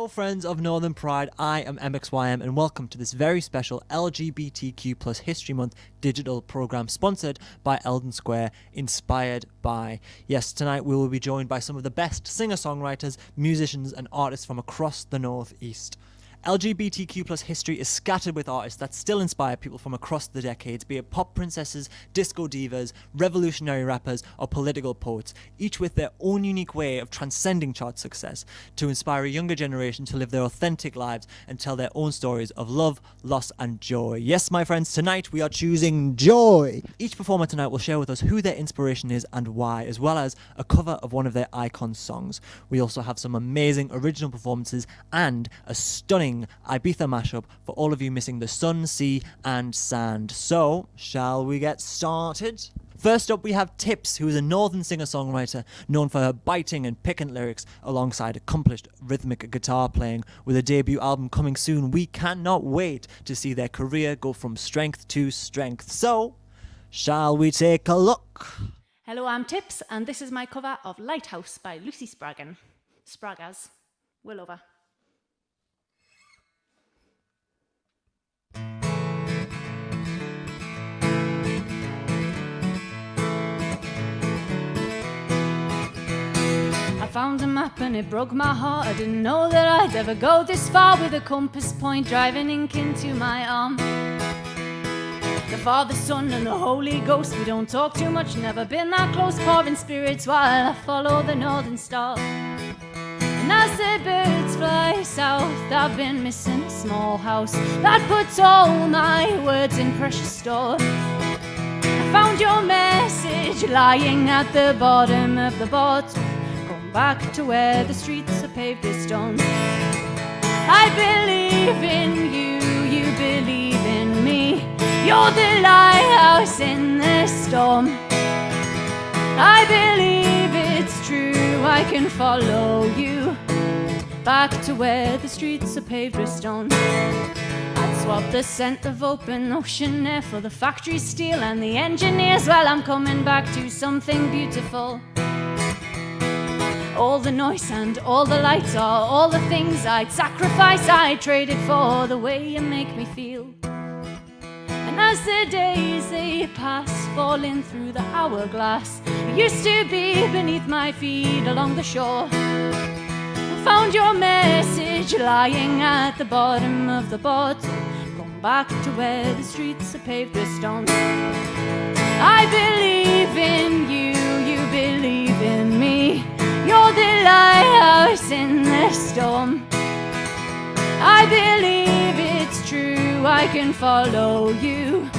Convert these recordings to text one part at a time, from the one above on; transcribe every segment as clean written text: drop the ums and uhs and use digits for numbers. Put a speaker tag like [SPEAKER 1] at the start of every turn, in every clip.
[SPEAKER 1] Hello friends of Northern Pride, I am Mxym and welcome to this very special LGBTQ plus History Month digital program sponsored by Eldon Square, inspired by. Yes, tonight we will be joined by some of the best singer-songwriters, musicians and artists from across the Northeast. LGBTQ plus history is scattered with artists that still inspire people from across the decades, be it pop princesses, disco divas, revolutionary rappers, or political poets, each with their own unique way of transcending chart success to inspire a younger generation to live their authentic lives and tell their own stories of love, loss, and joy. Yes, my friends, tonight we are choosing joy. Each performer tonight will share with us who their inspiration is and why, as well as a cover of one of their icon songs. We also have some amazing original performances and a stunning Ibiza mashup for all of you missing the sun, sea and sand. So, shall we get started? First up we have Tips, who is a northern singer-songwriter known for her biting and piquant lyrics alongside accomplished rhythmic guitar playing. With a debut album coming soon, we cannot wait to see their career go from strength to strength. So, shall we take a look?
[SPEAKER 2] Hello, I'm Tips, and this is my cover of Lighthouse by Lucy Spragas. Will over. I found a map and it broke my heart. I didn't know that I'd ever go this far, with a compass point driving ink into my arm. The Father, Son and the Holy Ghost, we don't talk too much, never been that close, pouring spirits while I follow the northern star. And as the birds fly south, I've been missing a small house that puts all my words in precious store. I found your message lying at the bottom of the bottle, going back to where the streets are paved with stone. I believe in you, you believe in me, you're the lighthouse in the storm. I believe it's true, I can follow you back to where the streets are paved with stone. I'd swap the scent of open ocean air for the factory steel and the engineers. Well, I'm coming back to something beautiful. All the noise and all the lights are all the things I'd sacrifice. I'd trade it for the way you make me feel. And as the days they pass, falling through the hourglass, it used to be beneath my feet along the shore. I found your message lying at the bottom of the bottle, going back to where the streets are paved with stone. I believe in you, you believe in me, you're the lighthouse in the storm. I believe it's true, I can follow you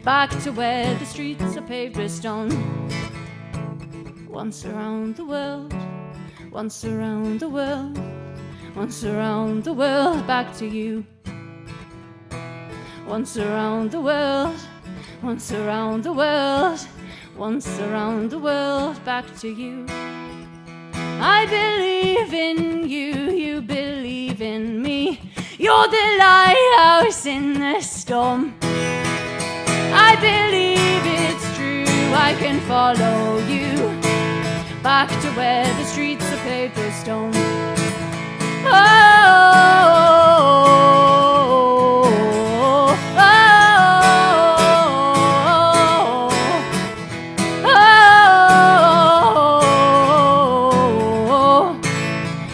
[SPEAKER 2] back to where the streets are paved with stone. Once around the world, once around the world, once around the world, back to you. Once around the world, once around the world, once around the world, back to you. I believe in you, you believe in me, you're the lighthouse in the storm. I believe it's true, I can follow you back to where the streets are paved with stone.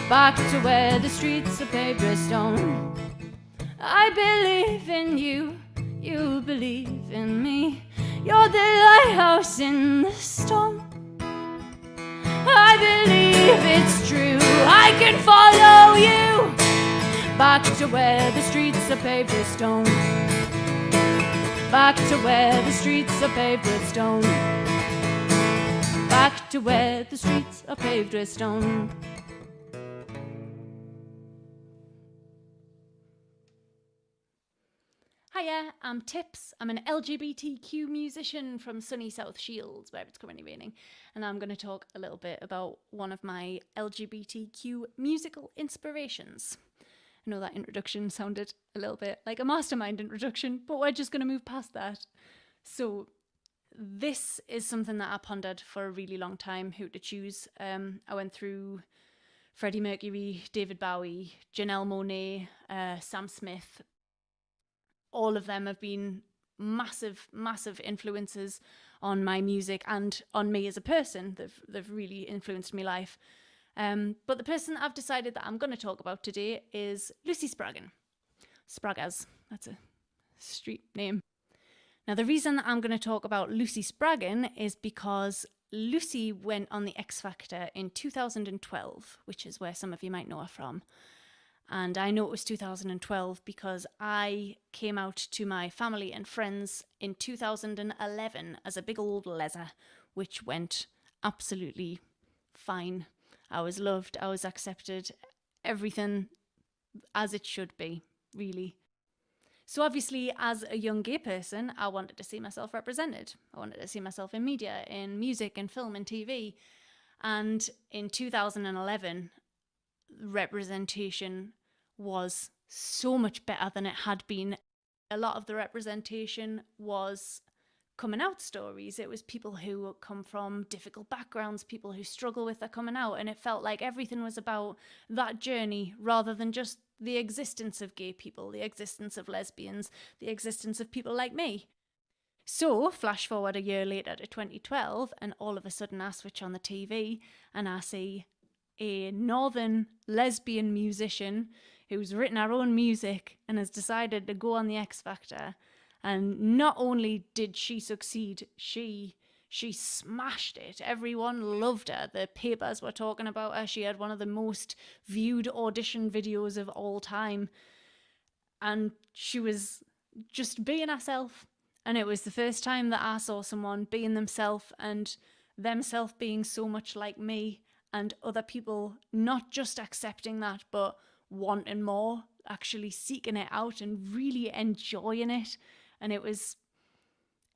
[SPEAKER 2] Back to where the streets are paved with stone. I believe in you, you believe in me, you're the lighthouse in the storm. I believe it's true, I can follow you back to where the streets are paved with stone. Back to where the streets are paved with stone. Back to where the streets are paved with stone. Hiya, I'm Tips. I'm an LGBTQ musician from sunny South Shields, where it's currently raining, and I'm going to talk a little bit about one of my LGBTQ musical inspirations. I know that introduction sounded a little bit like a mastermind introduction, but we're just going to move past that. So this is something that I pondered for a really long time, who to choose. I went through Freddie Mercury, David Bowie, Janelle Monáe, Sam Smith. All of them have been massive, massive influences on my music and on me as a person. They've really influenced my life. But the person I've decided that I'm going to talk about today is Lucy Spraggan. Spraggas, that's a street name. Now, the reason I'm going to talk about Lucy Spraggan is because Lucy went on the X Factor in 2012, which is where some of you might know her from. And I know it was 2012 because I came out to my family and friends in 2011 as a big old leather, which went absolutely fine. I was loved, I was accepted, everything as it should be, really. So obviously, as a young gay person, I wanted to see myself represented. I wanted to see myself in media, in music, in film, and TV. And in 2011, representation was so much better than it had been. A lot of the representation was coming out stories. It was people who come from difficult backgrounds, people who struggle with their coming out, and it felt like everything was about that journey rather than just the existence of gay people, the existence of lesbians, the existence of people like me. So, flash forward a year later to 2012, and all of a sudden I switch on the TV and I see a northern lesbian musician who's written her own music and has decided to go on the X Factor. And not only did she succeed, she smashed it. Everyone loved her. The papers were talking about her. She had one of the most viewed audition videos of all time. And she was just being herself. And it was the first time that I saw someone being themselves and themselves being so much like me, and other people not just accepting that, but wanting more, actually seeking it out and really enjoying it. And it was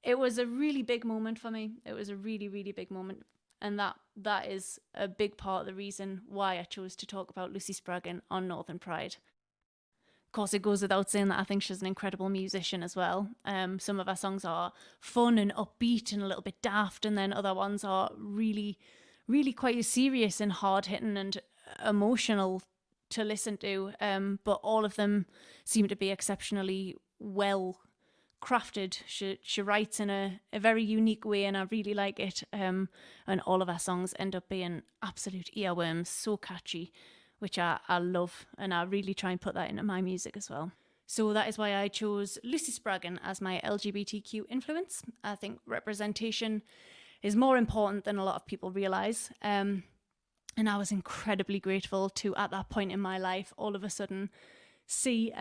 [SPEAKER 2] a really big moment for me. It was a really, really big moment. And that is a big part of the reason why I chose to talk about Lucy Spraggan on Northern Pride. Of course, it goes without saying that I think she's an incredible musician as well. Some of her songs are fun and upbeat and a little bit daft, and then other ones are really, really quite serious and hard-hitting and emotional to listen to. But all of them seem to be exceptionally well crafted. She writes in a very unique way, and I really like it. And all of her songs end up being absolute earworms, so catchy, which I love, and I really try and put that into my music as well. So that is why I chose Lucy Spraggan as my LGBTQ influence. I think representation is more important than a lot of people realise. And I was incredibly grateful to, at that point in my life, all of a sudden see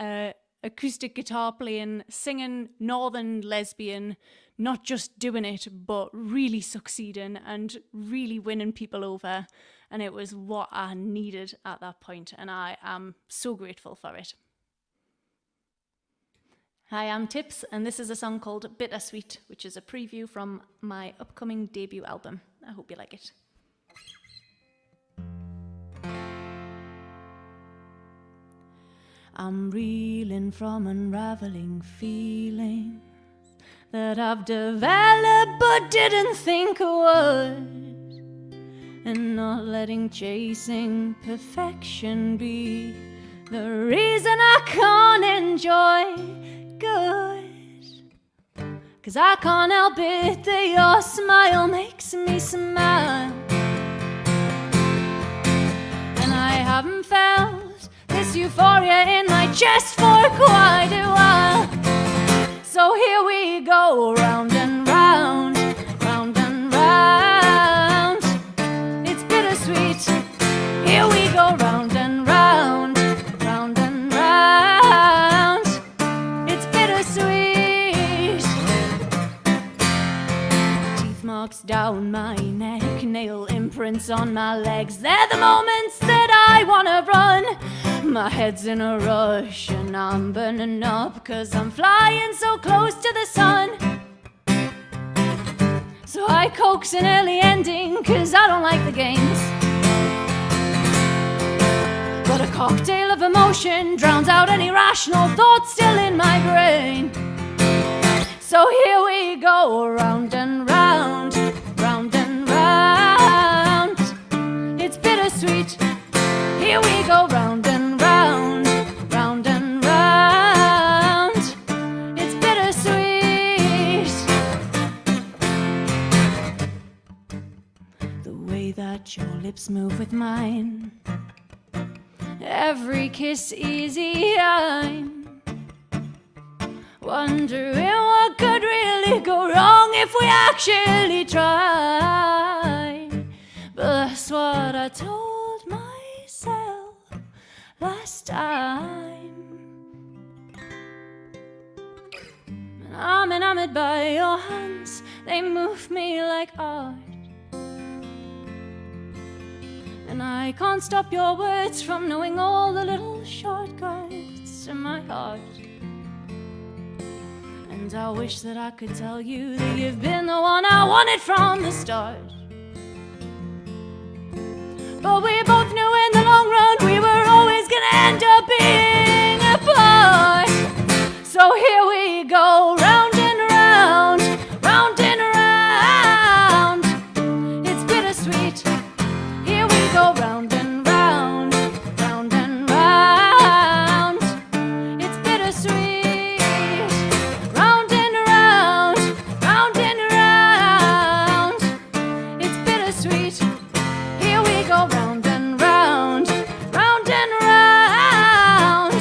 [SPEAKER 2] acoustic guitar playing, singing northern lesbian, not just doing it, but really succeeding and really winning people over. And it was what I needed at that point, and I am so grateful for it. Hi, I'm Tips, and this is a song called Bittersweet, which is a preview from my upcoming debut album. I hope you like it. I'm reeling from unraveling feelings that I've developed but didn't think I would, and not letting chasing perfection be the reason I can't enjoy good. 'Cause I can't help it that your smile makes me smile, and I haven't felt this euphoria in my chest for quite a while. So here we go, round and round, round and round. It's bittersweet. Here we go, round and round, round and round. It's bittersweet. Teeth marks down my neck, nail imprints on my legs. They're the moments that I wanna run. My head's in a rush and I'm burning up 'cause I'm flying so close to the sun. So I coax an early ending 'cause I don't like the games. But a cocktail of emotion drowns out any rational thoughts still in my brain. So here we go, round and round, round and round. It's bittersweet. watch your lips move with mine. Every kiss easy, I'm wondering what could really go wrong if we actually try. But that's what I told myself last time. And I'm enamored by your hands, they move me like art. And I can't stop your words from knowing all the little shortcuts in my heart. And I wish that I could tell you that you've been the one I wanted from the start. But we both knew in the long run we were always gonna end up being apart. So here we go, round and round, round and round. It's bittersweet. Here we go, round and round, round and round. It's bittersweet. Round and round, round and round. It's bittersweet. Here we go, round and round, round and round.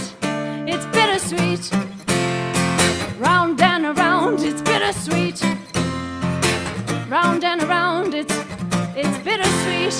[SPEAKER 2] It's bittersweet. Round and around, it's bittersweet. Round and around, it's bittersweet.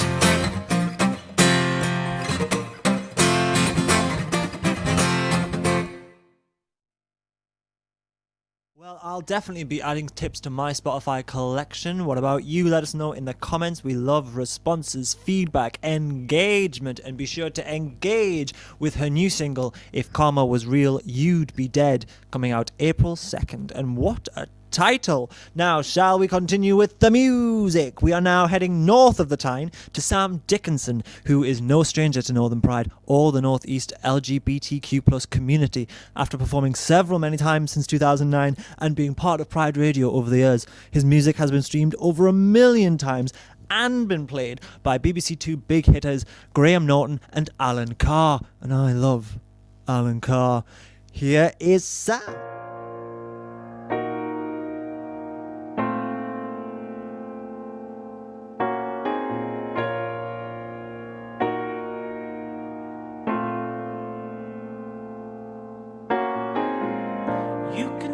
[SPEAKER 1] Well, I'll definitely be adding tips to my Spotify collection. What about you? Let us know in the comments. We love responses, feedback, engagement, and be sure to engage with her new single, If Karma Was Real, You'd Be Dead, coming out April 2nd. And what a title. Now, shall we continue with the music? We are now heading north of the Tyne to Sam Dickinson, who is no stranger to Northern Pride or the Northeast LGBTQ+ community. After performing many times since 2009 and being part of Pride Radio over the years, his music has been streamed over 1 million times and been played by BBC Two big hitters Graham Norton and Alan Carr. And I love Alan Carr. Here is Sam.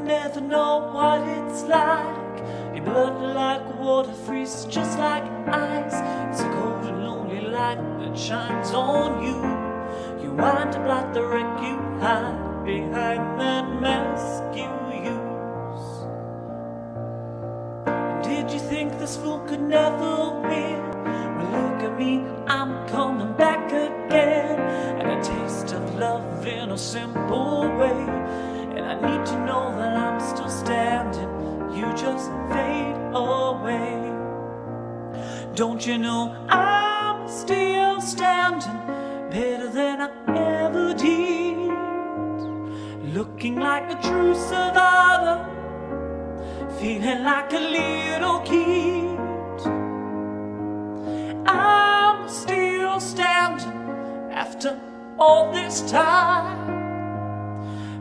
[SPEAKER 3] Never know what it's like. Your blood like water freezes just like ice. It's a cold and lonely light that shines on you. You wind up like the wreck you hide behind that mask you use. And did you think this fool could never win? Well, look at me, I'm coming back again. And a taste of love in a simple way. And I need to know that I'm still standing. You just fade away. Don't you know I'm still standing, better than I ever did, looking like a true survivor, feeling like a little kid. I'm still standing after all this time,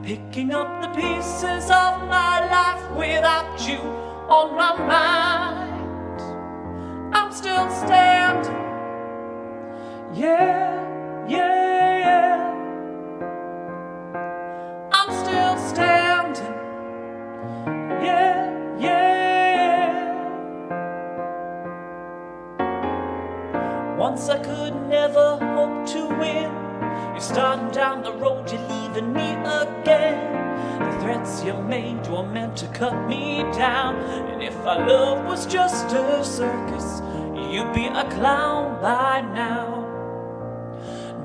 [SPEAKER 3] picking up the pieces of my life without you on my mind. I'm still standing, yeah, yeah, yeah. I'm still standing, yeah, yeah, yeah. Once I could never hope to win. You're starting down the road, you're leaving me again. The threats you made were meant to cut me down. And if our love was just a circus, you'd be a clown by now.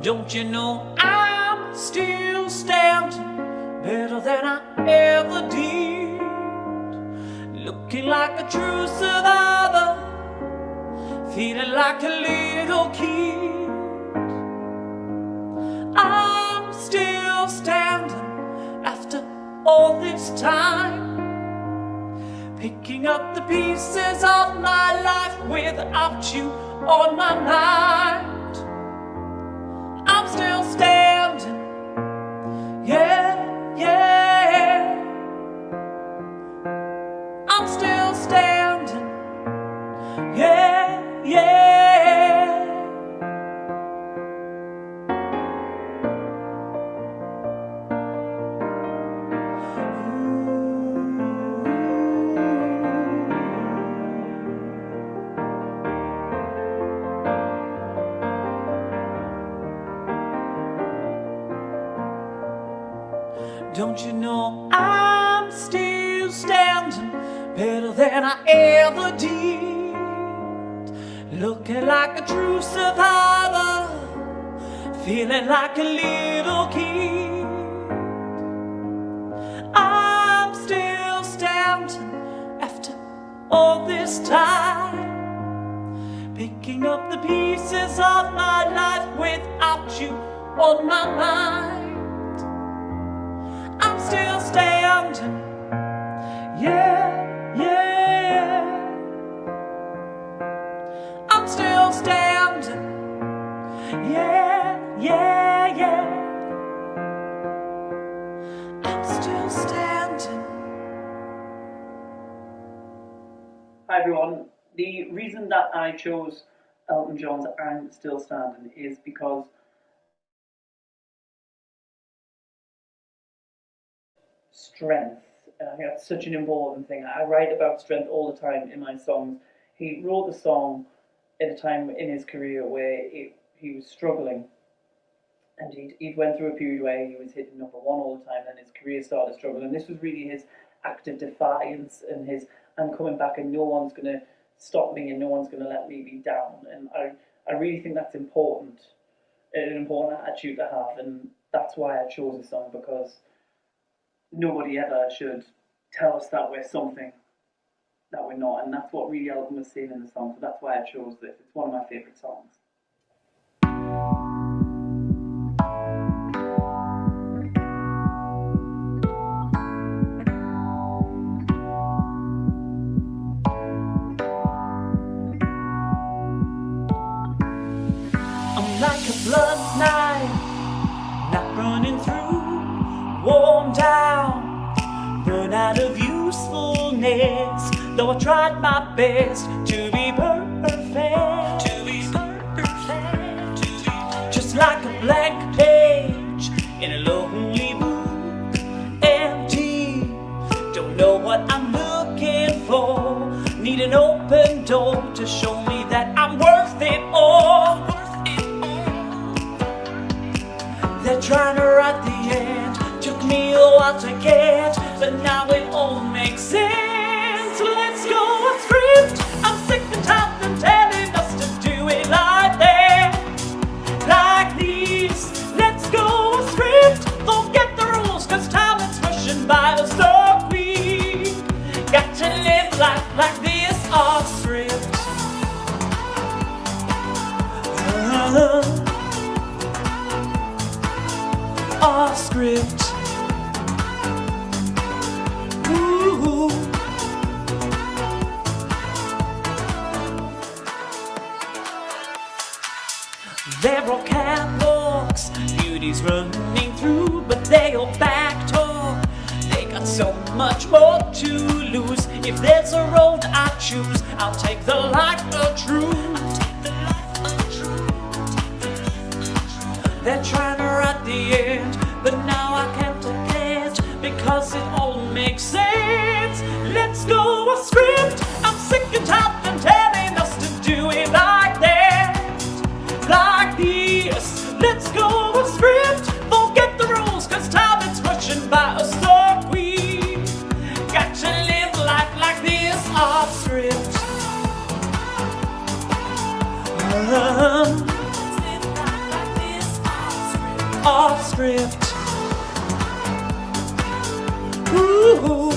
[SPEAKER 3] Don't you know I'm still standing, better than I ever did, looking like a true survivor, feeling like a little kid. I'm still standing after all this time, picking up the pieces of my life without you on my mind. I'm still standing, yeah, yeah. I'm still standing, yeah, yeah. Don't you know I'm still standing better than I ever did? Looking like a true survivor, feeling like a little kid. I'm still standing after all this time, picking up the pieces of my life without you on my mind. I'm still standing, yeah, yeah. I'm still standing, yeah, yeah, yeah. I'm still standing.
[SPEAKER 4] Hi everyone. The reason that I chose Elton John's I'm Still Standing is because strength. I think that's such an important thing. I write about strength all the time in my songs. He wrote the song at a time in his career where he was struggling, and he'd went through a period where he was hitting number one all the time, and his career started struggling. And this was really his act of defiance and his I'm coming back and no one's going to stop me and no one's going to let me be down. And I really think that's important, an important attitude to have, and that's why I chose this song, because nobody ever should tell us that we're something that we're not, and that's what really Elton was saying in the song, so that's why I chose this. It's one of my favourite songs.
[SPEAKER 3] I'm like a blood knife, not running through, worn down, run out of usefulness. Though I tried my best to be perfect, just like a blank page in a lonely book, empty. Don't know what I'm looking for. Need an open door to show me that I'm worth it all. They're trying to write the end, took me a while to get, but now it all makes sense. Let's go a script. I'm sick and tired of them telling us to do it like that, like this. Let's go a script. Forget the rules, cause time is rushing by us so quick. Got to live life like this off script. Off script. Ooh. They're all catwalks, beauties running through, but they all back talk. They got so much more to lose. If there's a road I choose, I'll take the life of truth. They're trying to write the end, but now I can't forget, because it all makes sense. Let's go a script. I'm sick and tired of them telling us to do it like that, like this. Let's go a script. Forget the rules, cause time is rushing by us so quick. Got to live life like this off script. Off script. Ooh.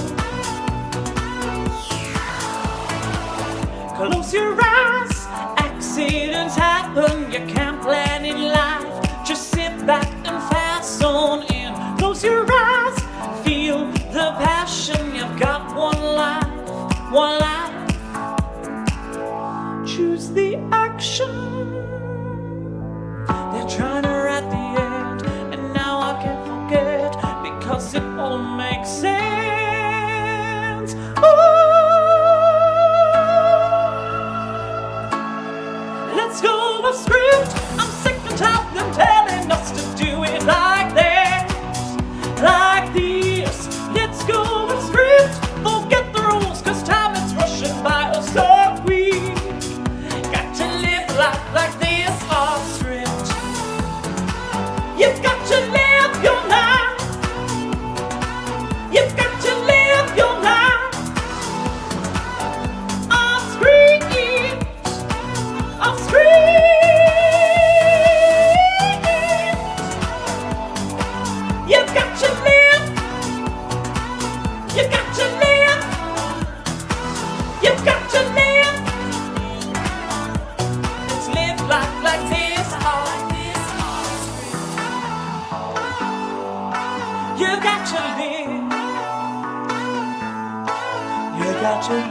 [SPEAKER 3] Close your eyes. Accidents happen. You can't plan in life. Just sit back and fasten in. Close your eyes. Feel the passion. You've got one life. One life. Choose the action. They're trying to write the end, and now I can't forget, because it all makes sense. Let's go a script. I'm sick and tired of them telling us to do it like that, like this. Let's go a script. Forget the rules, cause time is rushing by us so quick. Got to live life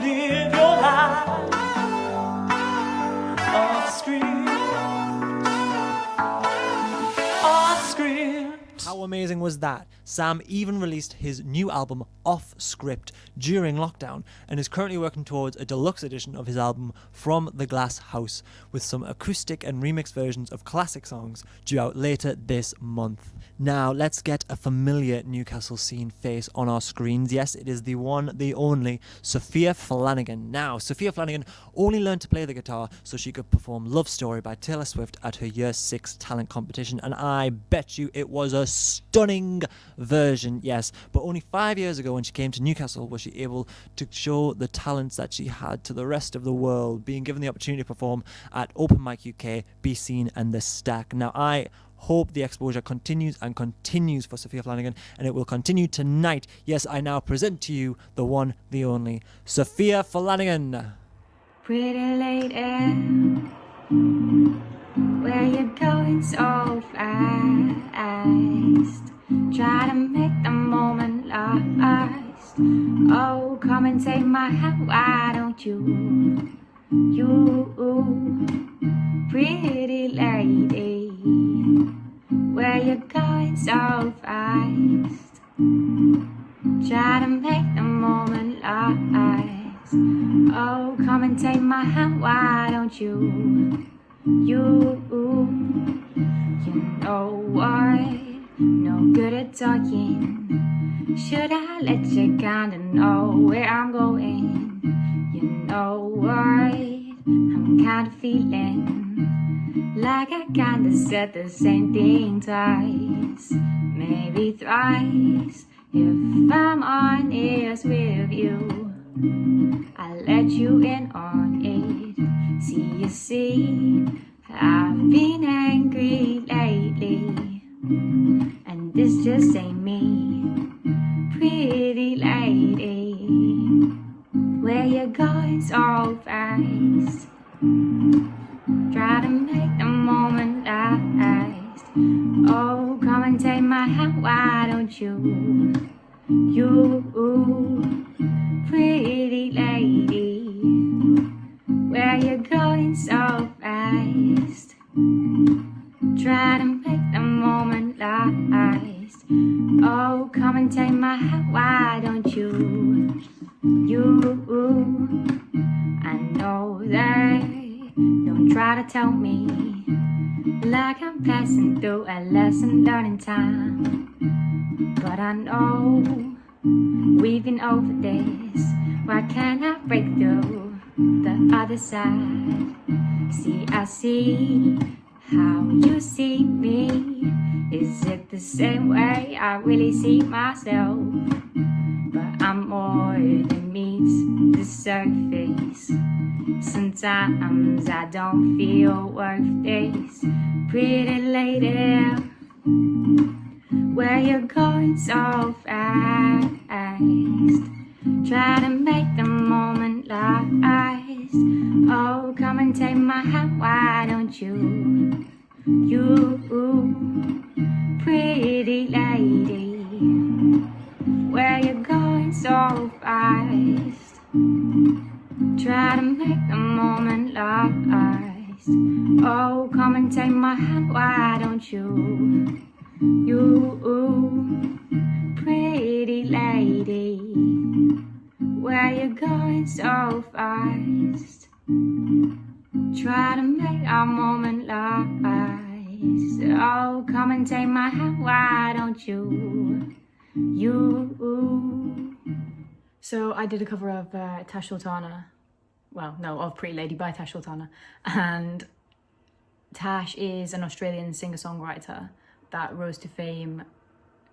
[SPEAKER 3] live your life off screen. Off screen.
[SPEAKER 1] How amazing was that? Sam even released his new album Off Script during lockdown and is currently working towards a deluxe edition of his album From the Glass House with some acoustic and remix versions of classic songs due out later this month. Now let's get a familiar Newcastle scene face on our screens. Yes, it is the one, the only Sophia Flanagan. Now, Sophia Flanagan only learned to play the guitar so she could perform Love Story by Taylor Swift at her Year 6 talent competition, and I bet you it was a stunning version, yes. But only 5 years ago when she came to Newcastle was she able to show the talents that she had to the rest of the world, being given the opportunity to perform at Open Mic UK, Be Seen and The Stack. Now I hope the exposure continues and continues for Sophia Flanagan, and it will continue tonight. Yes, I now present to you the one, the only Sophia Flanagan.
[SPEAKER 5] Pretty lady, where you going so fast? Try to make the moment last. Oh, come and take my hand, why don't you? You, pretty lady, where you going so fast? Try to make the moment last. Oh, come and take my hand, why don't you? You know what? No good at talking. Should I let you kinda know where I'm going? You know what? I'm kinda feeling like I kinda said the same thing twice, maybe thrice. If I'm honest with you, I let you in on it. See, I've been angry lately, and this just ain't me. Pretty lady, where you going so fast? Try to make the moment last. Oh, come and take my hand, why don't you? You, pretty lady, where you going so fast? Try to make the moment last. Oh, come and take my hand, why don't you? You, I know that. Don't try to tell me like I'm passing through a lesson learning time. But I know we've been over this. Why can't I break through the other side? See, I see how you see me. Is it the same way I really see myself? But I'm more than meets the surface. Sometimes I don't feel worth this. Pretty lady, where you going so fast? Try to make the moment last. Oh, come and take my hand, why don't you? You, pretty lady, where you going so fast? Try to make the moment last. Oh, come and take my hand, why don't you? You, pretty lady, where you going so fast? Try to make our moment last. Oh, come and take my hand, why don't you? You.
[SPEAKER 2] So I did a cover of Tash Sultana, well, no, of Pretty Lady by Tash Sultana, and Tash is an Australian singer-songwriter that rose to fame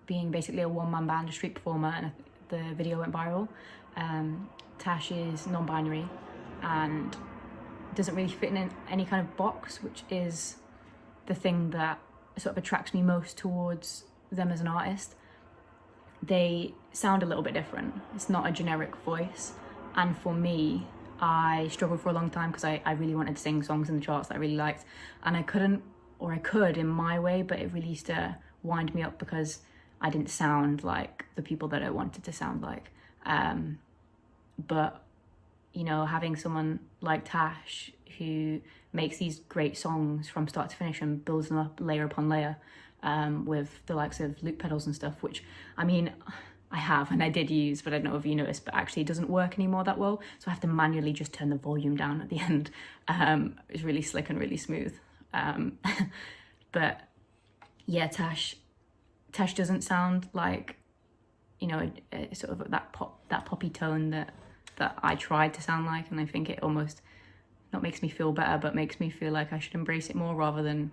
[SPEAKER 2] being basically a one-man band, a street performer, and the video went viral. Tash is non-binary and doesn't really fit in any kind of box, which is the thing that sort of attracts me most towards them as an artist. They sound a little bit different. It's not a generic voice. And for me, I struggled for a long time because I really wanted to sing songs in the charts that I really liked. And I couldn't, or I could in my way, but it really used to wind me up because I didn't sound like the people that I wanted to sound like. But
[SPEAKER 5] you know, having someone like Tash who makes these great songs from start to finish and builds them up layer upon layer, with the likes of loop pedals and stuff, which, I mean, I have and I did use, but I don't know if you noticed, but actually it doesn't work anymore that well. So I have to manually just turn the volume down at the end. It's really slick and really smooth. But yeah, Tash doesn't sound like, you know, sort of that poppy tone that I tried to sound like, and I think it almost not makes me feel better, but makes me feel like I should embrace it more rather than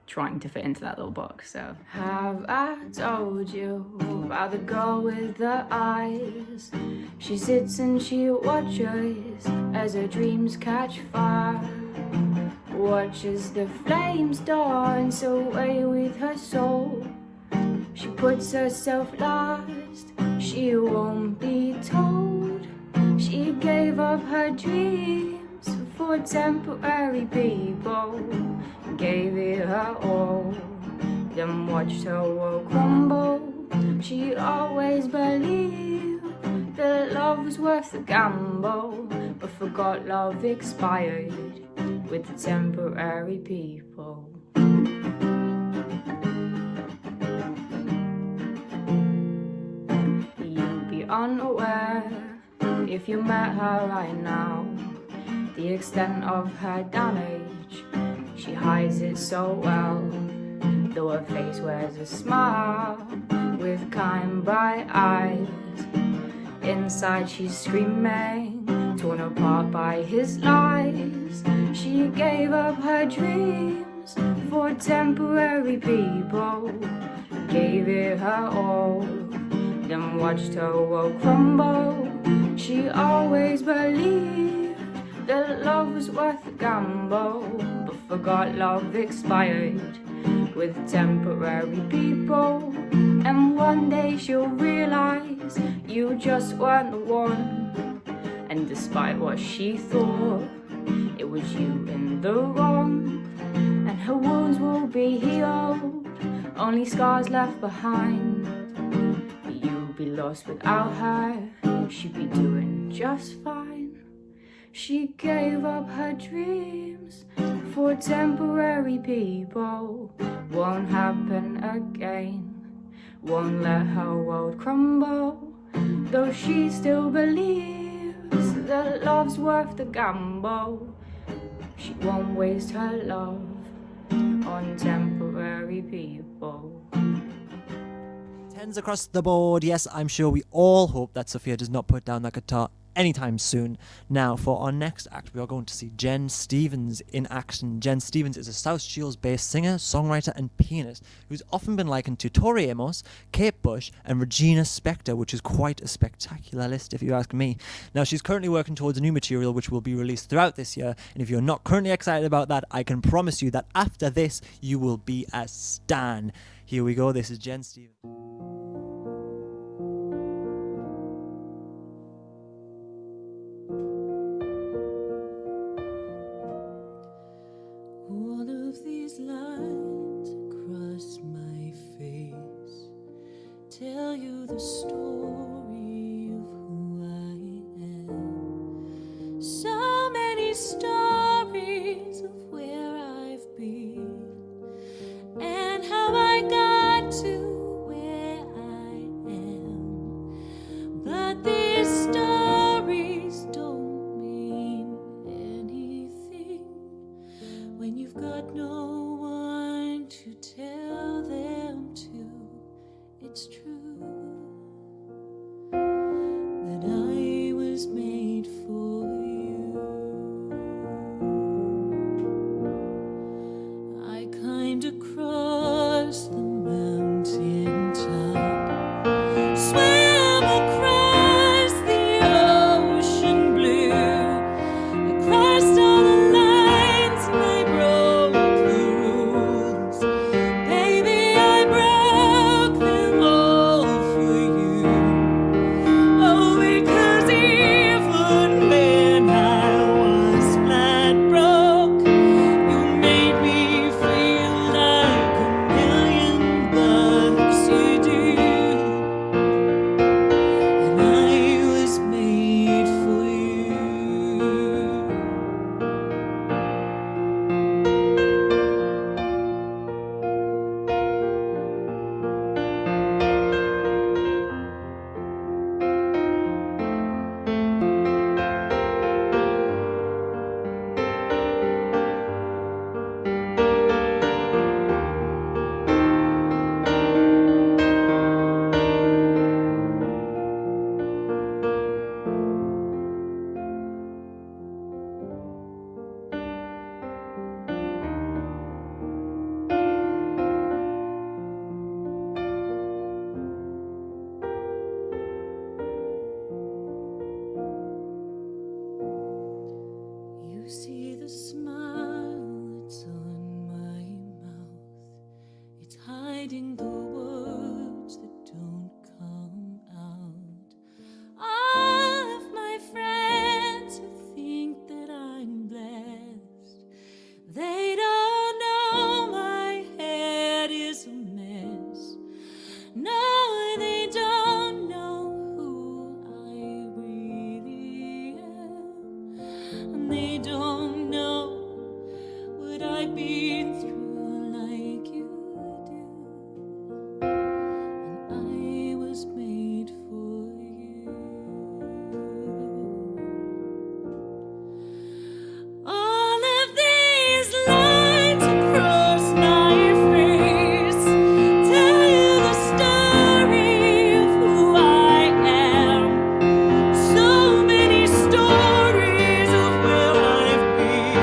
[SPEAKER 5] trying to fit into that little box. So
[SPEAKER 2] have I told you about the girl with the eyes? She sits and she watches as her dreams catch fire, watches the flames dance away with her soul. She puts herself last, she won't be told. She gave up her dreams for temporary people, gave it her all, then watched her world crumble. She always believed that love was worth the gamble, but forgot love expired with the temporary people. You'd be unaware if you met her right now, the extent of her damage. She hides it so well, though her face wears a smile with kind bright eyes. Inside she's screaming, torn apart by his lies. She gave up her dreams for temporary people, gave it her all, then watched her world crumble. She always believed that love was worth the gamble, but forgot love expired with temporary people. And one day she'll realize you just weren't the one, and despite what she thought, it was you in the wrong. And her wounds will be healed, only scars left behind. You'll be lost without her, she'd be doing just fine. She gave up her dreams for temporary people, won't happen again, won't let her world crumble, though she still believes that love's worth the gamble. She won't waste her love on temporary people.
[SPEAKER 1] Tens across the board. Yes, I'm sure we all hope that Sophia does not put down that guitar anytime soon. Now, for our next act, we are going to see Jen Stevens in action. Jen Stevens is a South Shields-based singer, songwriter, and pianist who's often been likened to Tori Amos, Kate Bush, and Regina Spektor, which is quite a spectacular list if you ask me. Now, she's currently working towards a new material which will be released throughout this year, and if you're not currently excited about that, I can promise you that after this, you will be a stan. Here we go. This is Jen Stevens.
[SPEAKER 3] One of these lines across my face tell you the story of who I am. So many stories of where I've been and how I got to where I am. But these stories don't mean anything when you've got no one to tell them to. It's true that I was made for you. been through like you do, and I was made for you. All of these lines across my face tell you the story of who I am. So many stories of where I've been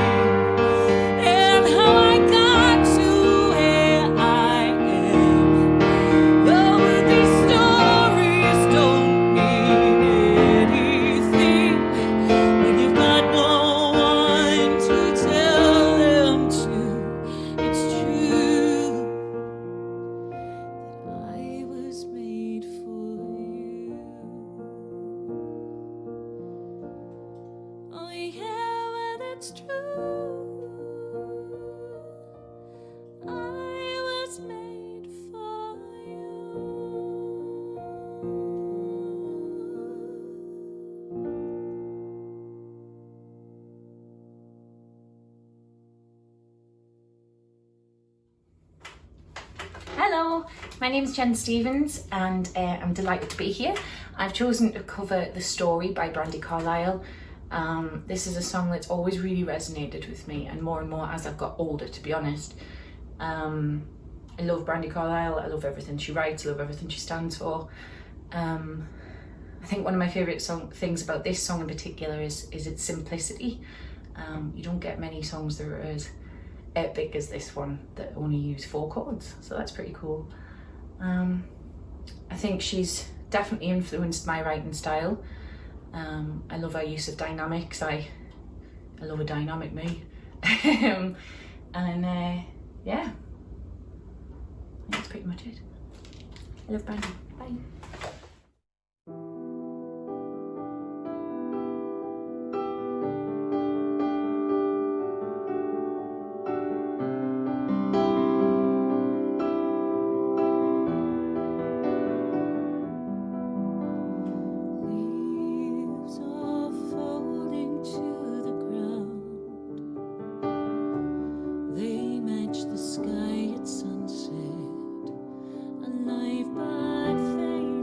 [SPEAKER 3] and how I got to where I am. Though these stories don't mean anything when you've got no one to tell them to. It's true that I was made for you. Oh yeah, well it's true. I was made for you.
[SPEAKER 6] Hello, my name is Jen Stevens and I'm delighted to be here. I've chosen to cover The Story by Brandi Carlile. This is a song that's always really resonated with me, and more as I've got older, to be honest. I love Brandi Carlile, I love everything she writes, I love everything she stands for. I think one of my favourite things about this song in particular is its simplicity. You don't get many songs that are as epic as this one that only use 4 chords, so that's pretty cool. I think she's definitely influenced my writing style. I love her use of dynamics. I love a dynamic me. Yeah, that's pretty much it. I love Brandi. Bye.
[SPEAKER 3] Leaves are falling to the ground. They match the sky at sunset. A life but fade.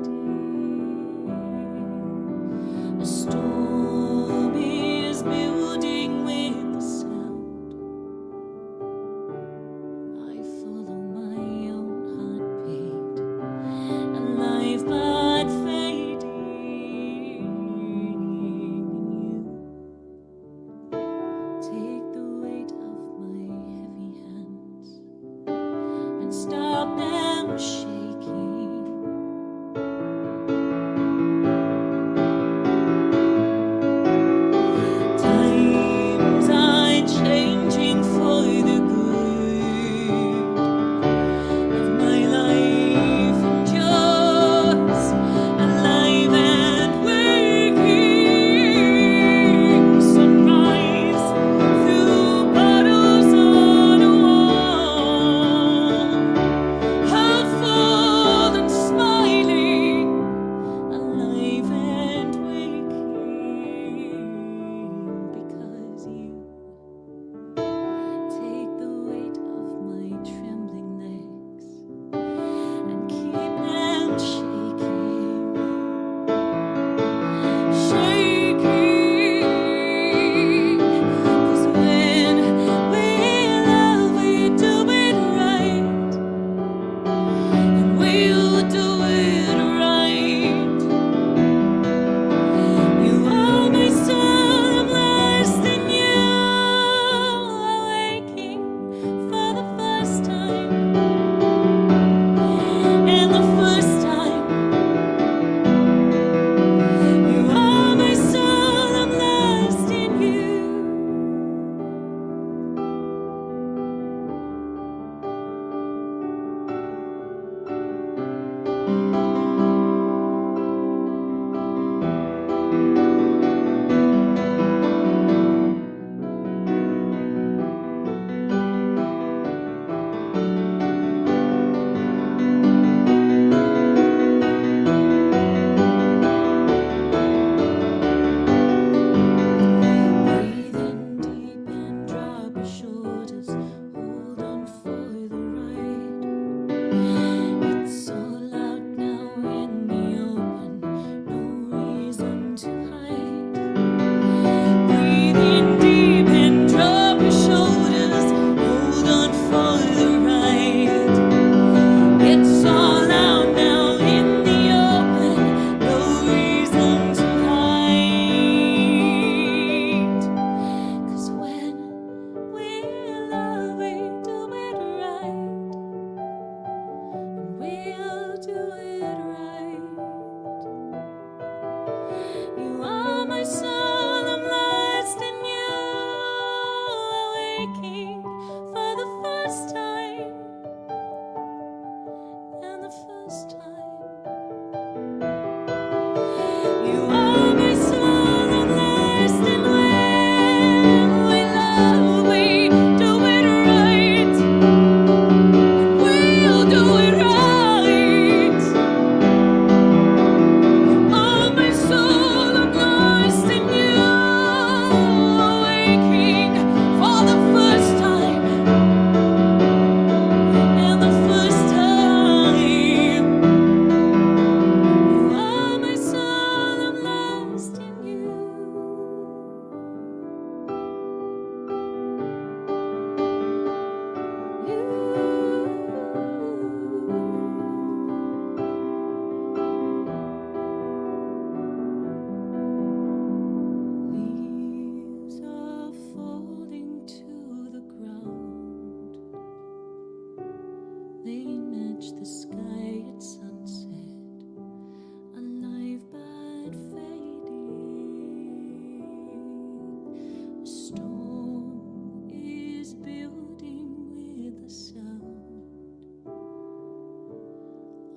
[SPEAKER 3] A storm is building with a sound.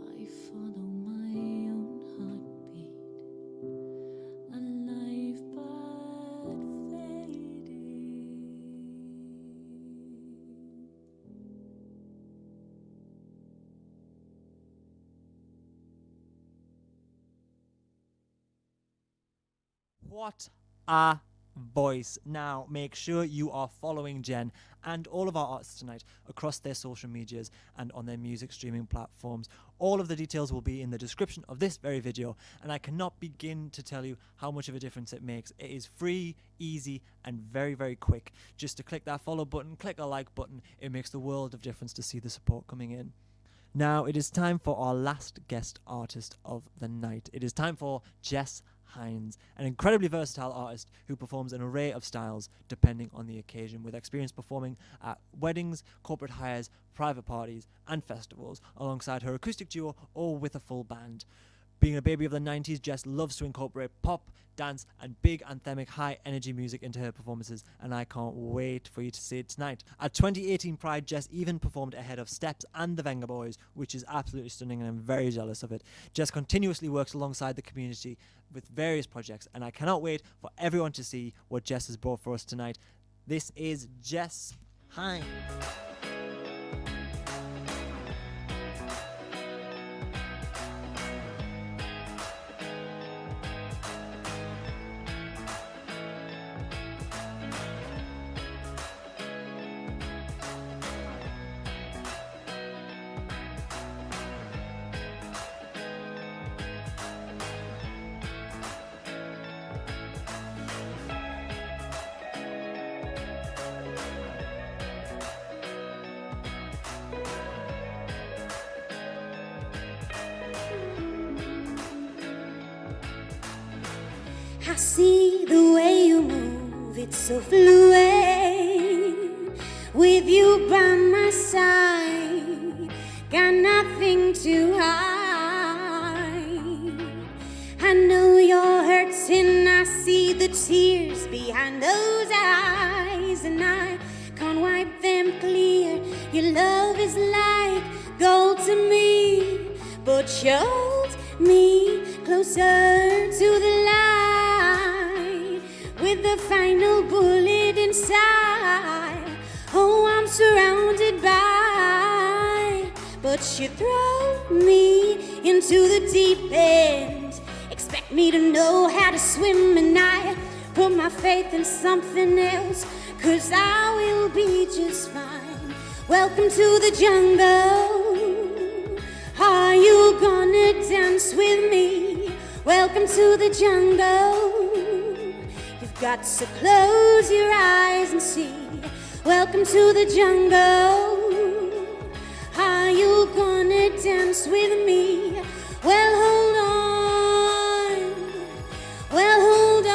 [SPEAKER 3] I follow my own heartbeat, alive but fading.
[SPEAKER 1] What a voice. Now, make sure you are following Jen and all of our artists tonight across their social medias and on their music streaming platforms. All of the details will be in the description of this very video, and I cannot begin to tell you how much of a difference it makes. It is free, easy, and very, very quick. Just to click that follow button, click a like button, it makes the world of difference to see the support coming in. Now, it is time for our last guest artist of the night. It is time for Jess Hynes, an incredibly versatile artist who performs an array of styles depending on the occasion, with experience performing at weddings, corporate hires, private parties, and festivals, alongside her acoustic duo or with a full band. Being a baby of the 90s, Jess loves to incorporate pop, dance, and big anthemic high-energy music into her performances, and I can't wait for you to see it tonight. At 2018 Pride, Jess even performed ahead of Steps and the Venga Boys, which is absolutely stunning, and I'm very jealous of it. Jess continuously works alongside the community with various projects, and I cannot wait for everyone to see what Jess has brought for us tonight. This is Jess Hynes.
[SPEAKER 5] I see the way you move, it's so fluid. With you by my side, got nothing to hide. I know you're hurting, I see the tears behind those eyes, and I can't wipe them clear. Your love is like gold to me, but you hold me closer to the light. With the final bullet inside, oh, I'm surrounded by, but you throw me into the deep end. Expect me to know how to swim, and I put my faith in something else, 'cause I will be just fine. Welcome to the jungle. Are you gonna dance with me? Welcome to the jungle. Got to close your eyes and see. Welcome to the jungle. Are you gonna dance with me? Well, hold on. Well, hold on.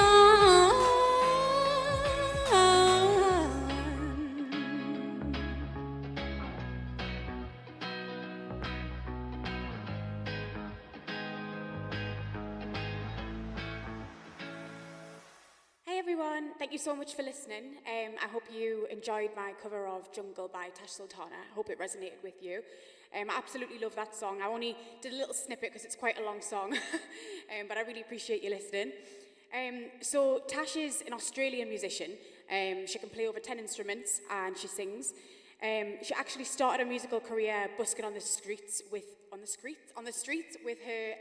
[SPEAKER 7] Everyone, thank you so much for listening. I hope you enjoyed my cover of Jungle by Tash Sultana. I hope it resonated with you. I absolutely love that song. I only did a little snippet because it's quite a long song, but I really appreciate you listening. So Tash is an Australian musician. She can play over 10 instruments and she sings. She actually started a musical career busking on the streets with her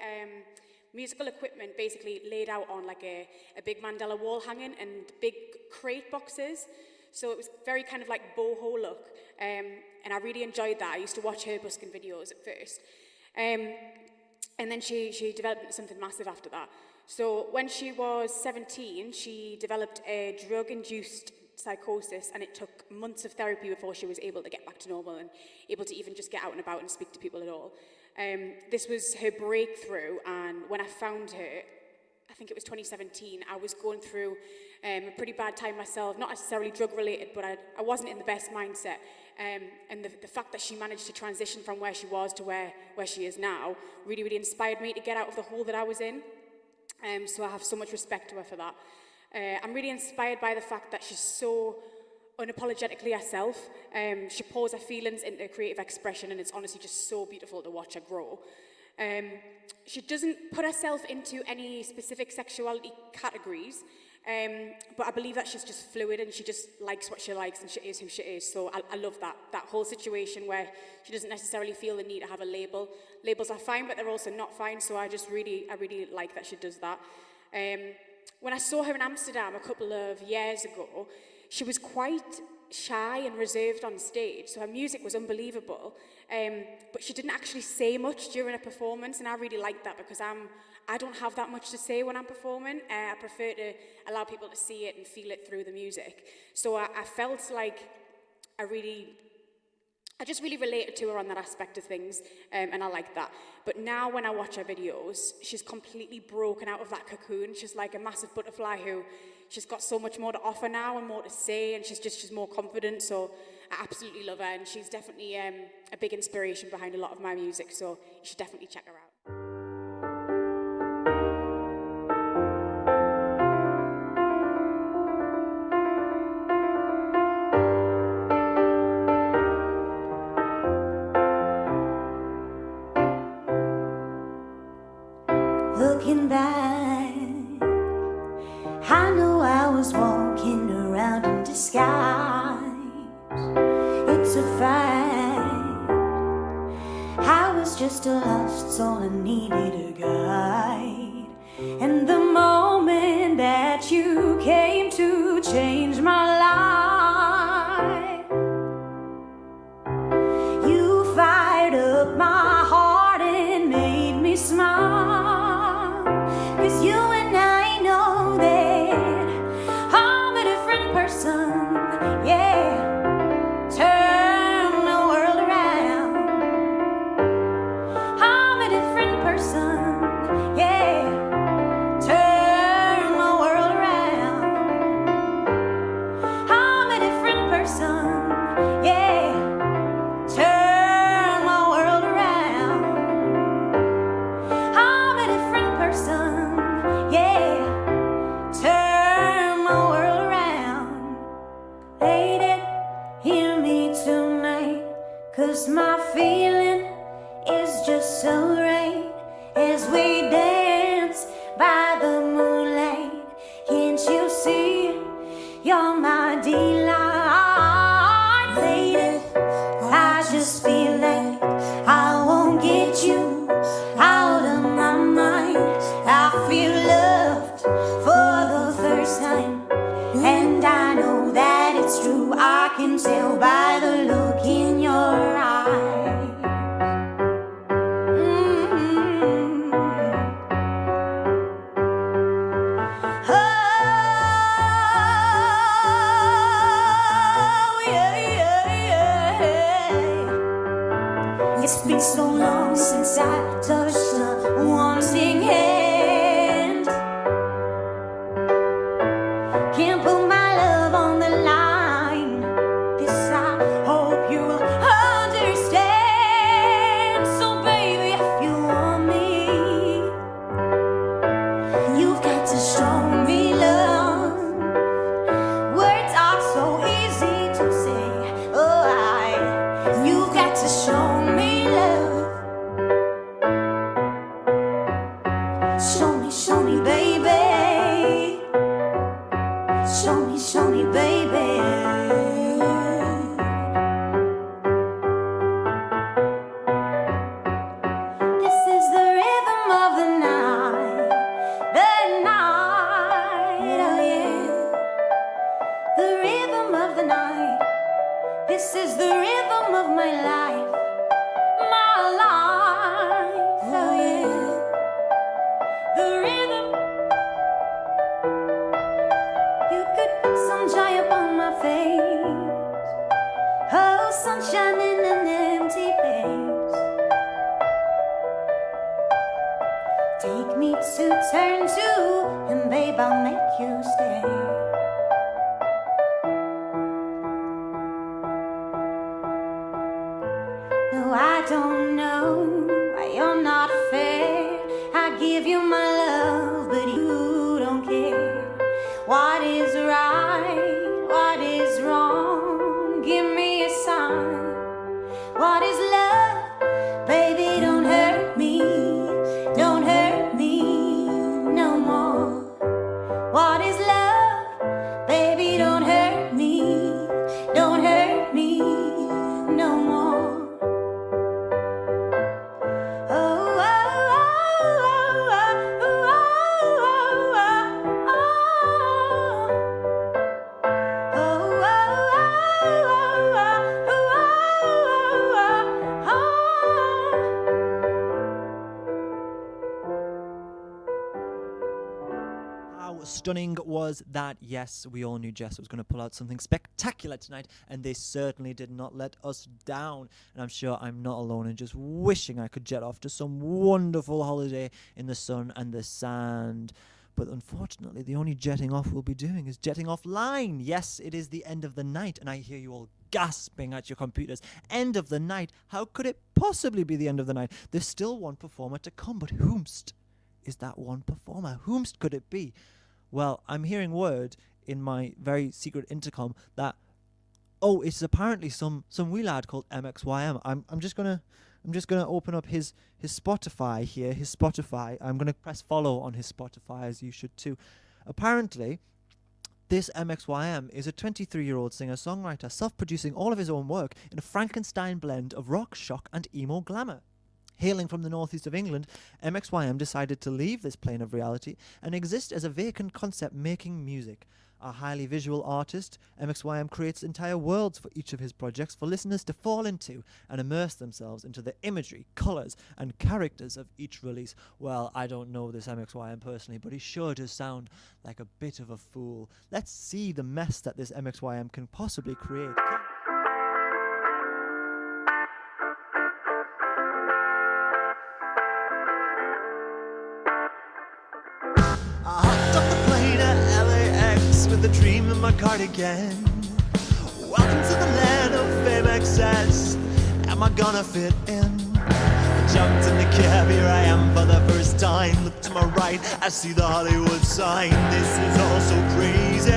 [SPEAKER 7] musical equipment basically laid out on like a big mandala wall hanging and big crate boxes. So it was very kind of like boho look. And I really enjoyed that. I used to watch her busking videos at first. And then she developed into something massive after that. So when she was 17, she developed a drug-induced psychosis, and it took months of therapy before she was able to get back to normal and able to even just get out and about and speak to people at all. This was her breakthrough, and when I found her, I think it was 2017, I was going through a pretty bad time myself, not necessarily drug-related, but I wasn't in the best mindset. And the fact that she managed to transition from where she was to where she is now really, really inspired me to get out of the hole that I was in. So I have so much respect to her for that. I'm really inspired by the fact that she's so unapologetically herself. She pours her feelings into creative expression, and it's honestly just so beautiful to watch her grow. She doesn't put herself into any specific sexuality categories, but I believe that she's just fluid and she just likes what she likes and she is who she is. So I love that whole situation where she doesn't necessarily feel the need to have a label. Labels are fine, but they're also not fine. So I really like that she does that. When I saw her in Amsterdam a couple of years ago, she was quite shy and reserved on stage, so her music was unbelievable, but she didn't actually say much during a performance, and I really like that because I don't have that much to say when I'm performing. I prefer to allow people to see it and feel it through the music. So I felt like I just really related to her on that aspect of things, and I like that. But now when I watch her videos, she's completely broken out of that cocoon. She's like a massive butterfly who she's got so much more to offer now and more to say, and she's more confident. So I absolutely love her, and she's definitely a big inspiration behind a lot of my music. So you should definitely check her out.
[SPEAKER 8] Looking back, I know I was walking around in disguise. It's a fact, I was just a lost soul and needed a guide. And the moment that you came to change my life, you fired up my heart and made me smile. 'Cause you and I know that I'm a different person, yeah. Turn the world around. I'm a different person, yeah. Turn the world around. I'm a different person, yeah. Turn the world around. I'm a different person. Yeah, turn my world around. Lady, hear me tonight, 'cause my feeling is just so right. As we dance by the moonlight, can't you see you're my delight? Lady, I just feel like I won't get you out of my mind. I feel loved for the first time, and I know that it's true. I can tell by the look in your eyes. Oh, yeah. It's been so long since I touched a wanting hand. Can't put my love on the line. This I hope you'll understand. So baby, if you want me, you've got to show me love. Words are so easy to say. Oh, you've got to show me love. Show me, baby. Show me, baby. This is the rhythm of the night, oh yeah. The rhythm of the night. This is the rhythm of my life, oh yeah. The rhythm. You could put some joy upon my face. Oh, sunshine in an empty place. Take me to turn to, and babe, I'll make you stay. No, I don't know why you're not fair. I give you my love, but you don't care. Why is right? What is wrong? Give me a sign. What is love? Baby, don't hurt me. Don't hurt me no more. What is love? Baby, don't hurt me. Don't hurt me no more.
[SPEAKER 1] How stunning was that? Yes, we all knew Jess was going to pull out something spectacular tonight, and they certainly did not let us down. And I'm sure I'm not alone in just wishing I could jet off to some wonderful holiday in the sun and the sand. But unfortunately, the only jetting off we'll be doing is jetting offline. Yes, it is the end of the night, and I hear you all gasping at your computers. End of the night? How could it possibly be the end of the night? There's still one performer to come, but whomst is that one performer? Whomst could it be? Well, I'm hearing word in my very secret intercom that, oh, it's apparently some wee lad called Mxym. I'm just gonna open up his Spotify here. His Spotify. I'm gonna press follow on his Spotify, as you should too. Apparently, this Mxym is a 23-year-old singer-songwriter, self-producing all of his own work in a Frankenstein blend of rock, shock, and emo glamour. Hailing from the northeast of England, Mxym decided to leave this plane of reality and exist as a vacant concept making music. A highly visual artist, Mxym creates entire worlds for each of his projects for listeners to fall into and immerse themselves into the imagery, colours and characters of each release. Well, I don't know this Mxym personally, but he sure does sound like a bit of a fool. Let's see the mess that this Mxym can possibly create.
[SPEAKER 9] With a dream in my cardigan. Welcome to the land of fame excess. Am I gonna fit in? I jumped in the cab, here I am for the first time. Look to my right, I see the Hollywood sign. This is all so crazy.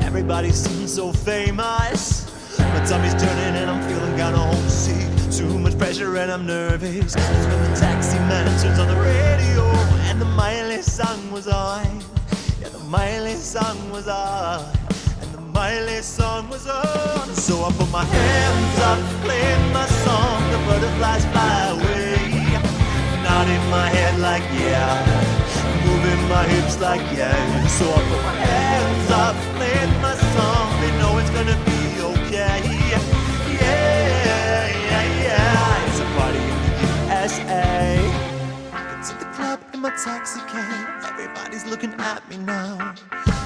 [SPEAKER 9] Everybody seems so famous. My tummy's turning and I'm feeling kinda homesick. Too much pressure and I'm nervous. That's when the taxi man turns on the radio and the Miley song was on. Yeah, the Miley song was on, and the Miley song was on. So I put my hands up, playing my song, the butterflies fly away. Nodding my head like yeah, moving my hips like yeah. So I put my hands up, playing my song, they know it's gonna be okay. Yeah, yeah, yeah, it's a party in the USA. To the club in my taxi cab, everybody's looking at me now.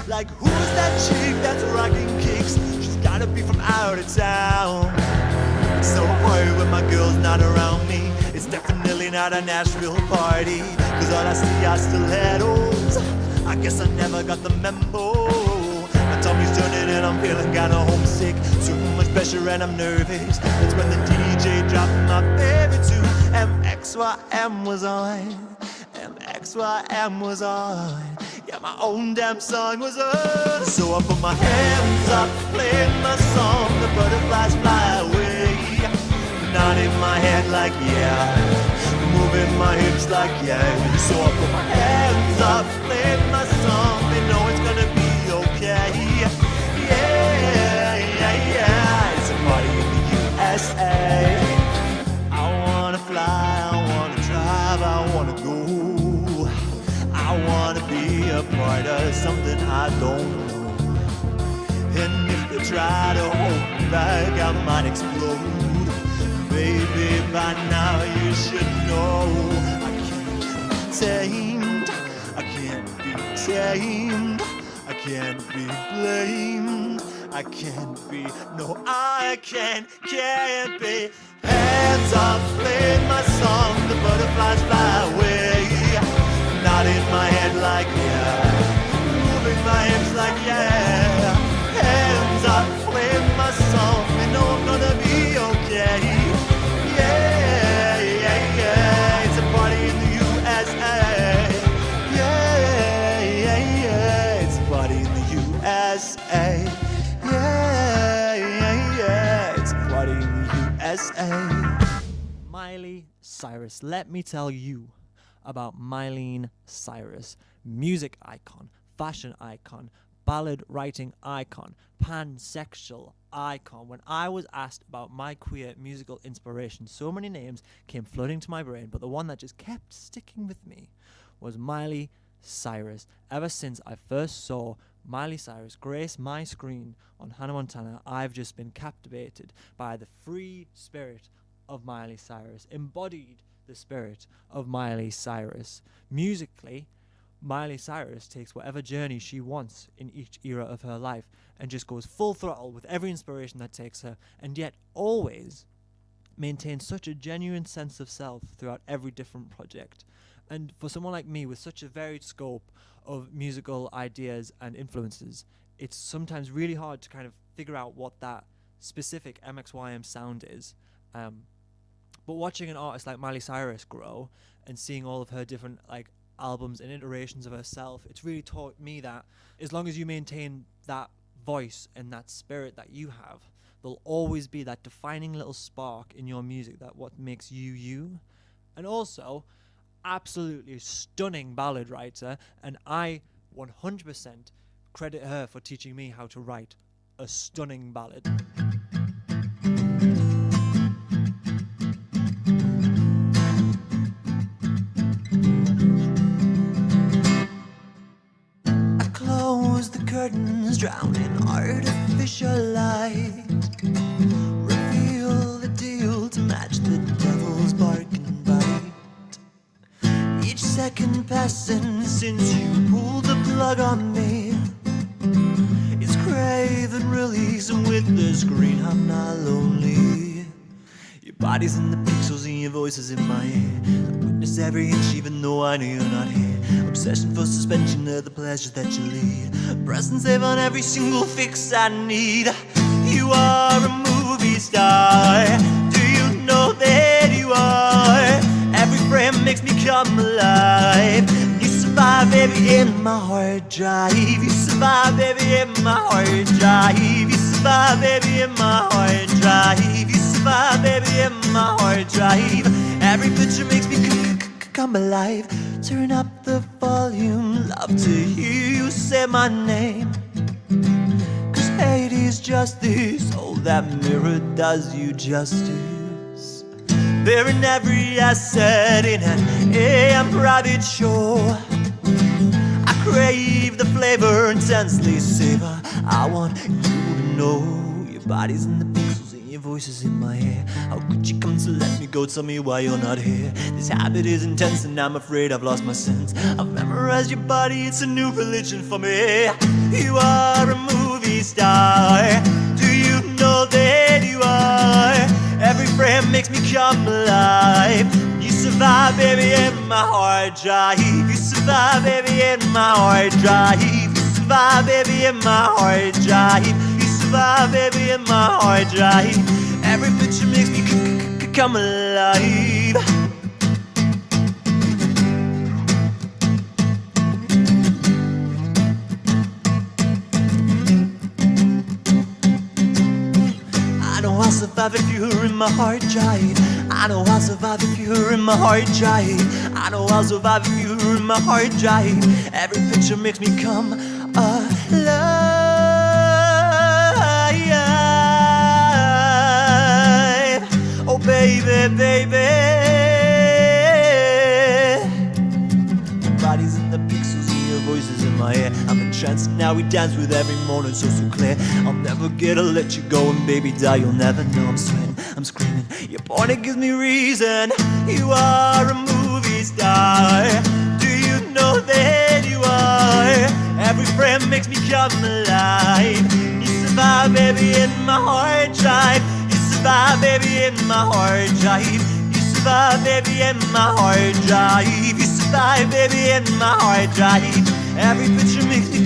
[SPEAKER 9] Like, who's that chick that's rocking kicks? She's gotta be from out of town. So worried when my girl's not around me. It's definitely not a Nashville party, cause all I see are stilettos. I guess I never got the memo. My tummy's turning and I'm feeling kinda homesick. Too much pressure and I'm nervous. That's when the DJ dropped my favorite tune. Mxym was on. Mxym was on. Yeah, my own damn song was on. So I put my hands up, playing my song, the butterflies fly away. Nodding my head like yeah, moving my hips like yeah. So I put my hands up, playing my song, they know it's gonna be okay. Yeah, yeah, yeah, it's a party in the USA. I wanna fly, I wanna drive, I wanna go. I wanna be a part of something I don't know. And if you try to hold me back, I might explode. Baby, by now you should know I can't be tamed. I can't be tamed. I can't be blamed. I can't be, no, I can't be. Hands up, playing my song, the butterflies fly away. Nodding my head like yeah, moving my hips like yeah. Hands up, playing my song, you know I'm gonna be okay. Yeah, yeah, yeah, it's a party in the USA. Yeah, yeah, yeah, it's a party in the USA. USA. Yeah, it's a party in the USA.
[SPEAKER 1] Miley Cyrus. Let me tell you about Miley Cyrus. Music icon, fashion icon, ballad writing icon, pansexual icon. When I was asked about my queer musical inspiration, so many names came flooding to my brain, but the one that just kept sticking with me was Miley Cyrus. Ever since I first saw Miley Cyrus grace my screen on Hannah Montana, I've just been captivated by the free spirit of Miley Cyrus, embodied the spirit of Miley Cyrus. Musically, Miley Cyrus takes whatever journey she wants in each era of her life and just goes full throttle with every inspiration that takes her, and yet always maintains such a genuine sense of self throughout every different project. And for someone like me with such a varied scope of musical ideas and influences, it's sometimes really hard to kind of figure out what that specific Mxym sound is. But watching an artist like Miley Cyrus grow and seeing all of her different albums and iterations of herself, it's really taught me that as long as you maintain that voice and that spirit that you have, there'll always be that defining little spark in your music, that what makes you you. And also, absolutely stunning ballad writer, and I 100% credit her for teaching me how to write a stunning ballad.
[SPEAKER 9] Curtains drown in artificial light, reveal the deal to match the devil's bark and bite. Each second passing since you pulled the plug on me is craving release, and with the screen I'm not lonely. Your body's in the pixels and your voice is in my head. I witness every inch even though I know you're not here. Obsession for suspension of the pleasure that you lead. Press and save on every single fix I need. You are a movie star. Do you know that you are? Every frame makes me come alive. You survive, baby, in my hard drive. You survive, baby, in my hard drive. You survive, baby, in my hard drive. You survive, baby, in my hard drive. Every picture makes me come alive. Turn up the volume, love to hear you say my name. 'Cause hate is justice, oh that mirror does you justice. Bearing every asset in an AM private show. I crave the flavor, intensely savor. I want you to know your body's in the pixels and your voice is in my hair. How could you come to let me go? Tell me why you're not here. This habit is intense and I'm afraid I've lost my sense. I've memorized your body, it's a new religion for me. You are a movie star. Do you know that you are? Every frame makes me come alive. You survive, baby, in my hard drive. You survive, baby, in my hard drive. You survive, baby, in my hard drive. You survive, baby, in my hard drive. Every picture makes me come alive. I know I'll survive if you're in my hard drive. I know I'll survive if you're in my hard drive. I know I'll survive if you're in my hard drive. Every picture makes me come alive. Oh baby, baby. Your body's in the pixels and your voice is in my ear. I'm entranced and now we dance with every morning so clear. I'll never get to let you go, and baby die, you'll never know. I'm sweating, I'm screaming, your point gives me reason. You are a movie star. Do you know that you are? Every frame makes me come alive. You survive, baby, in my hard drive. You survive, baby, in my hard drive. You survive, baby, in my hard drive. You survive, baby, in my hard drive. Every picture makes me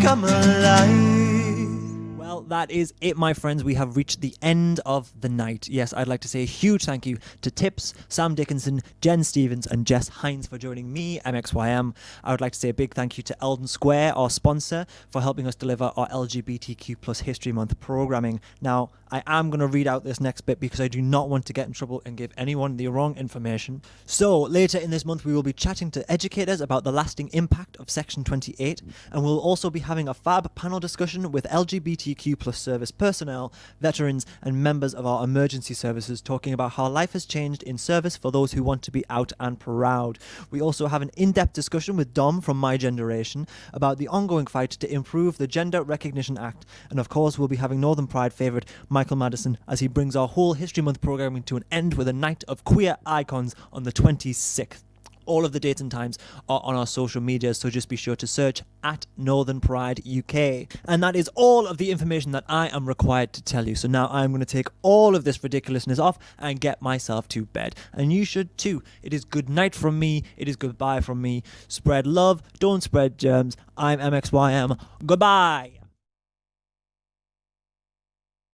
[SPEAKER 9] come alive.
[SPEAKER 1] Well, that is it, my friends. We have reached the end of the night. Yes, I'd like to say a huge thank you to Tips, Sam Dickinson, Jen Stevens and Jess Heinz for joining me, Mxym. I would like to say a big thank you to Eldon Square, our sponsor, for helping us deliver our LGBTQ plus History Month programming. Now, I am going to read out this next bit because I do not want to get in trouble and give anyone the wrong information. So, later in this month, we will be chatting to educators about the lasting impact of Section 28, and we'll also be having a fab panel discussion with LGBTQ plus service personnel, veterans, and members of our emergency services talking about how life has changed in service for those who want to be out and proud. We also have an in-depth discussion with Dom from My Generation about the ongoing fight to improve the Gender Recognition Act, and of course we'll be having Northern Pride favourite Michael Madison as he brings our whole History Month programming to an end with a night of queer icons on the 26th. All of the dates and times are on our social media, so just be sure to search at Northern Pride UK. And that is all of the information that I am required to tell you. So now I'm going to take all of this ridiculousness off and get myself to bed. And you should too. It is good night from me. It is goodbye from me. Spread love. Don't spread germs. I'm Mxym. Goodbye.